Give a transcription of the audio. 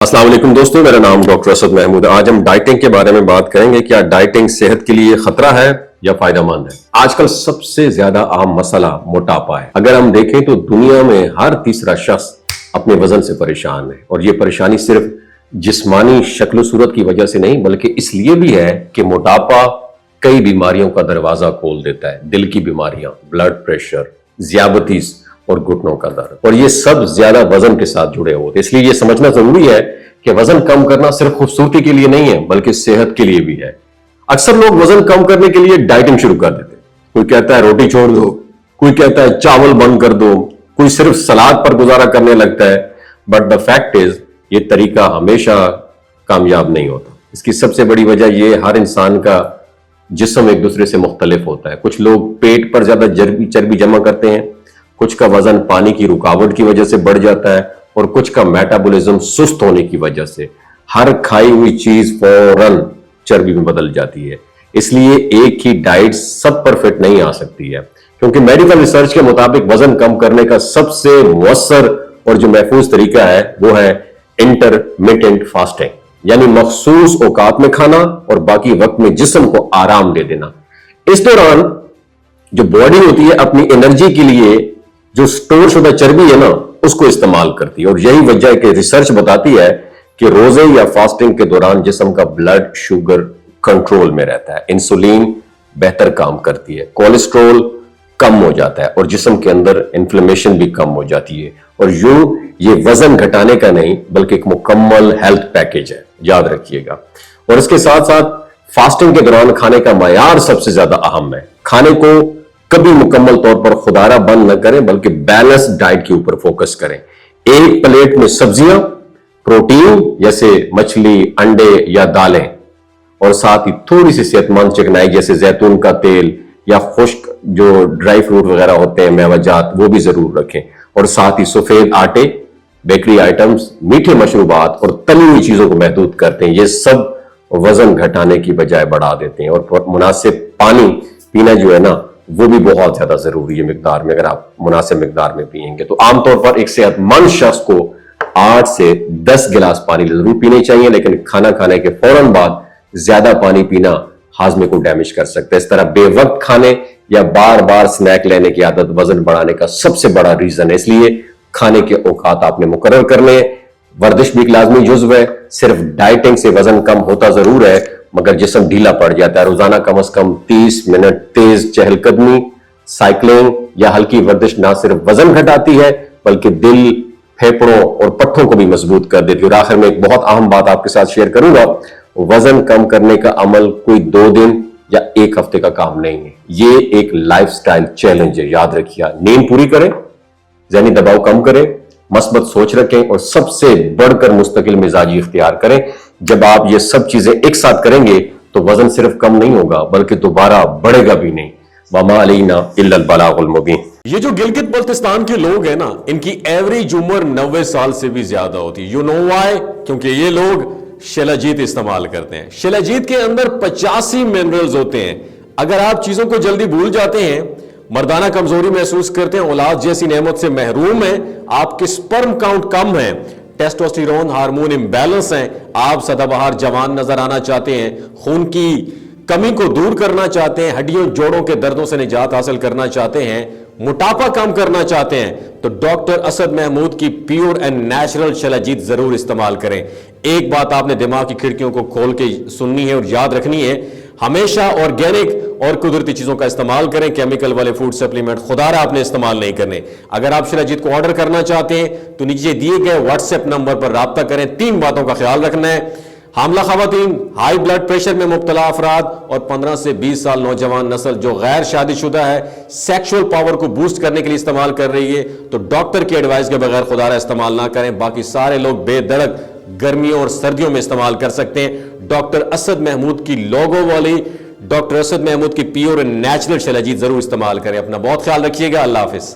السلام علیکم دوستوں، میرا نام ڈاکٹر اسد محمود ہے۔ آج ہم ڈائٹنگ کے بارے میں بات کریں گے۔ کیا ڈائٹنگ صحت کے لیے خطرہ ہے یا فائدہ مند ہے؟ آج کل سب سے زیادہ عام مسئلہ موٹاپا ہے۔ اگر ہم دیکھیں تو دنیا میں ہر تیسرا شخص اپنے وزن سے پریشان ہے، اور یہ پریشانی صرف جسمانی شکل و صورت کی وجہ سے نہیں بلکہ اس لیے بھی ہے کہ موٹاپا کئی بیماریوں کا دروازہ کھول دیتا ہے۔ دل کی بیماریاں، بلڈ پریشر، ذیابیطس اور گھٹنوں کا درد، اور یہ سب زیادہ وزن کے ساتھ جڑے ہوتے ہیں۔ اس لیے یہ سمجھنا ضروری ہے کہ وزن کم کرنا صرف خوبصورتی کے لیے نہیں ہے بلکہ صحت کے لیے بھی ہے۔ اکثر لوگ وزن کم کرنے کے لیے ڈائٹنگ شروع کر دیتے ہیں۔ کوئی کہتا ہے روٹی چھوڑ دو، کوئی کہتا ہے چاول بند کر دو، کوئی صرف سلاد پر گزارا کرنے لگتا ہے۔ بٹ دا فیکٹ از یہ طریقہ ہمیشہ کامیاب نہیں ہوتا۔ اس کی سب سے بڑی وجہ یہ ہر انسان کا جسم ایک دوسرے سے مختلف ہوتا ہے۔ کچھ لوگ پیٹ پر زیادہ چربی جمع کرتے ہیں، کچھ کا وزن پانی کی رکاوٹ کی وجہ سے بڑھ جاتا ہے، اور کچھ کا میٹابولزم سست ہونے کی وجہ سے۔ ہر کھائی ہوئی چیز فوراً چربی میں بدل جاتی ہے۔ اس لیے ایک ہی ڈائٹ سب پر فٹ نہیں آ سکتی ہے، کیونکہ میڈیکل ریسرچ کے مطابق وزن کم کرنے کا سب سے مؤثر اور جو محفوظ طریقہ ہے وہ ہے انٹرمیٹنٹ فاسٹنگ، یعنی مخصوص اوقات میں کھانا اور باقی وقت میں جسم کو آرام دے دینا۔ اس دوران جو باڈی ہوتی ہے اپنی انرجی کے لیے جو سٹور شدہ چربی ہے نا اس کو استعمال کرتی ہے، اور یہی وجہ ہے کہ ریسرچ بتاتی ہے کہ روزے یا فاسٹنگ کے دوران جسم کا بلڈ شوگر کنٹرول میں رہتا ہے، انسولین بہتر کام کرتی ہے، کولیسٹرول کم ہو جاتا ہے، اور جسم کے اندر انفلیمیشن بھی کم ہو جاتی ہے۔ اور یہ وزن گھٹانے کا نہیں بلکہ ایک مکمل ہیلتھ پیکیج ہے، یاد رکھیے گا۔ اور اس کے ساتھ ساتھ فاسٹنگ کے دوران کھانے کا معیار سب سے زیادہ اہم ہے۔ کھانے کو کبھی مکمل طور پر خودارہ بند نہ کریں بلکہ بیلنس ڈائٹ کے اوپر فوکس کریں۔ ایک پلیٹ میں سبزیاں، پروٹین جیسے مچھلی، انڈے یا دالیں، اور ساتھ ہی تھوڑی سی صحت مند چکنائی جیسے زیتون کا تیل یا خشک جو ڈرائی فروٹ وغیرہ ہوتے ہیں، میوہ جات، وہ بھی ضرور رکھیں۔ اور ساتھ ہی سفید آٹے، بیکری آئٹمز، میٹھے مشروبات اور تلی ہوئی چیزوں کو محدود کرتے ہیں۔ یہ سب وزن گھٹانے کی بجائے بڑھا دیتے ہیں۔ اور مناسب پانی پینا جو ہے نا وہ بھی بہت زیادہ ضروری ہے مقدار میں۔ اگر آپ مناسب مقدار میں پیئیں گے تو عام طور پر ایک صحت مند شخص کو 8 سے 10 گلاس پانی ضرور پینے چاہیے، لیکن کھانا کھانے کے فوراً بعد زیادہ پانی پینا ہاضمے کو ڈیمیج کر سکتا ہے۔ اس طرح بے وقت کھانے یا بار بار سنیک لینے کی عادت وزن بڑھانے کا سب سے بڑا ریزن ہے۔ اس لیے کھانے کے اوقات آپ نے مقرر کرنے ہیں۔ ورزش بھی ایک لازمی جزو ہے۔ صرف ڈائٹنگ سے وزن کم ہوتا ضرور ہے مگر جسم ڈھیلا پڑ جاتا ہے۔ روزانہ کم از کم 30 منٹ تیز چہل قدمی، سائیکلنگ یا ہلکی ورزش نہ صرف وزن گھٹاتی ہے بلکہ دل، پھیپھڑوں اور پٹھوں کو بھی مضبوط کر دیتی ہے۔ اور آخر میں ایک بہت اہم بات آپ کے ساتھ شیئر کروں گا، وزن کم کرنے کا عمل کوئی 2 دن یا 1 ہفتے کا کام نہیں ہے، یہ ایک لائف سٹائل چیلنج ہے۔ یاد رکھیے، نیند پوری کریں، ذہنی دباؤ کم کریں، مثبت سوچ رکھیں، اور سب سے بڑھ کر مستقل مزاجی اختیار کریں۔ جب آپ یہ سب چیزیں ایک ساتھ کریں گے تو وزن صرف کم نہیں ہوگا بلکہ دوبارہ بڑھے گا بھی نہیں۔ وَمَا عَلَيْنَا إِلَّا الْبَلَاغُ الْمُبِينُ۔ یہ جو گلگت بلتستان کے لوگ ہیں نا، ان کی ایوریج عمر 90 سال سے بھی زیادہ ہوتی ہے۔ You know why? کیونکہ یہ لوگ شیلاجیت استعمال کرتے ہیں۔ شیلاجیت کے اندر 85 منرلز ہوتے ہیں۔ اگر آپ چیزوں کو جلدی بھول جاتے ہیں، مردانہ کمزوری محسوس کرتے ہیں، اولاد جیسی نعمت سے محروم ہیں، آپ کے سپرم کاؤنٹ کم ہیں، ٹیسٹوسٹیرون ہارمون امبیلنس ہیں، آپ سدا بہار جوان نظر آنا چاہتے ہیں، خون کی کمی کو دور کرنا چاہتے ہیں، ہڈیوں جوڑوں کے دردوں سے نجات حاصل کرنا چاہتے ہیں، موٹاپا کم کرنا چاہتے ہیں، تو ڈاکٹر اسد محمود کی پیور اینڈ نیچرل شیلاجیت ضرور استعمال کریں۔ ایک بات آپ نے دماغ کی کھڑکیوں کو کھول کے سننی ہے اور یاد رکھنی ہے، ہمیشہ آرگینک اور قدرتی چیزوں کا استعمال کریں۔ کیمیکل والے فوڈ سپلیمنٹ خدا رہا آپ نے استعمال نہیں کرنے۔ اگر آپ شیلاجیت کو آرڈر کرنا چاہتے ہیں تو نیچے دیے گئے واٹس ایپ نمبر پر رابطہ کریں۔ 3 باتوں کا خیال رکھنا ہے: حاملہ خواتین، ہائی بلڈ پریشر میں مبتلا افراد، اور 15 سے 20 سال نوجوان نسل جو غیر شادی شدہ ہے، سیکشول پاور کو بوسٹ کرنے کے لیے استعمال کر رہی ہے، تو ڈاکٹر کی ایڈوائز کے بغیر خدا رہا استعمال نہ کریں۔ باقی سارے لوگ بے دڑک گرمیوں اور سردیوں میں استعمال کر سکتے ہیں۔ ڈاکٹر اسد محمود کی لوگو والی، ڈاکٹر اسد محمود کی پیور اینڈ نیچرل شیلاجیت ضرور استعمال کریں۔ اپنا بہت خیال رکھیے گا۔ اللہ حافظ۔